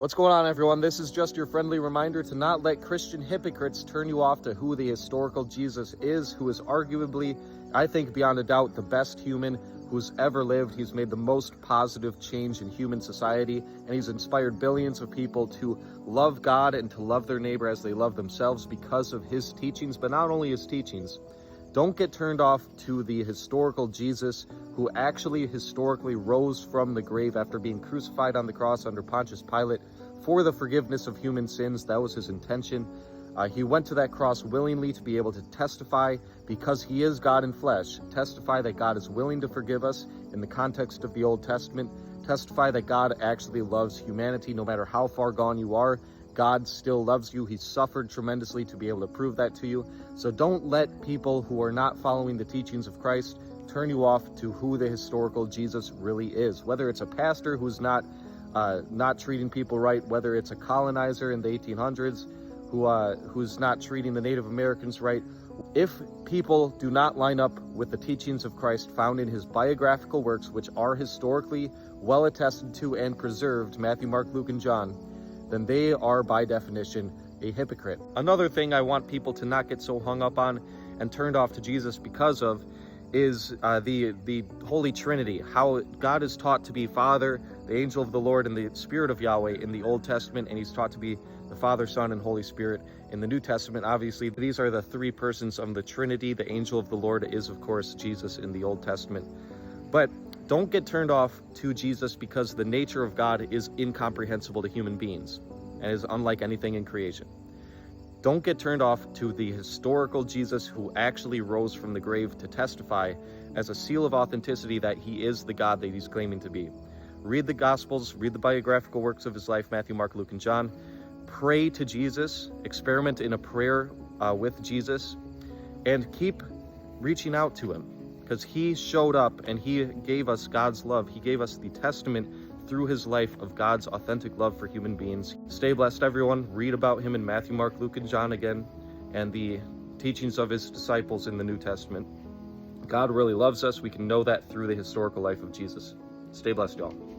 What's going on, everyone? This is just your friendly reminder to not let Christian hypocrites turn you off to who the historical Jesus is, who is arguably, I think beyond a doubt, the best human who's ever lived. He's made the most positive change in human society, and he's inspired billions of people to love God and to love their neighbor as they love themselves because of his teachings. But not only his teachings, don't get turned off to the historical Jesus who actually historically rose from the grave after being crucified on the cross under Pontius Pilate for the forgiveness of human sins. That was his intention. He went to that cross willingly to be able to testify, because he is God in flesh, testify that God is willing to forgive us in the context of the Old Testament, testify that God actually loves humanity no matter how far gone you are. God still loves you. He suffered tremendously to be able to prove that to you. So don't let people who are not following the teachings of Christ turn you off to who the historical Jesus really is. Whether it's a pastor who's not treating people right, whether it's a colonizer in the 1800s who's not treating the Native Americans right. If people do not line up with the teachings of Christ found in his biographical works, which are historically well attested to and preserved, Matthew, Mark, Luke, and John, then they are by definition a hypocrite. Another thing I want people to not get so hung up on and turned off to Jesus because of is the Holy Trinity, how God is taught to be Father, the angel of the Lord, and the Spirit of Yahweh in the Old Testament, and he's taught to be the Father, Son, and Holy Spirit in the New Testament. Obviously, these are the three persons of the Trinity. The angel of the Lord is, of course, Jesus in the Old Testament. But don't get turned off to Jesus because the nature of God is incomprehensible to human beings and is unlike anything in creation. Don't get turned off to the historical Jesus who actually rose from the grave to testify as a seal of authenticity that he is the God that he's claiming to be. Read the Gospels, read the biographical works of his life, Matthew, Mark, Luke, and John. Pray to Jesus, experiment in a prayer with Jesus, and keep reaching out to him, because he showed up and he gave us God's love. He gave us the testament through his life of God's authentic love for human beings. Stay blessed, everyone. Read about him in Matthew, Mark, Luke, and John again, and the teachings of his disciples in the New Testament. God really loves us. We can know that through the historical life of Jesus. Stay blessed, y'all.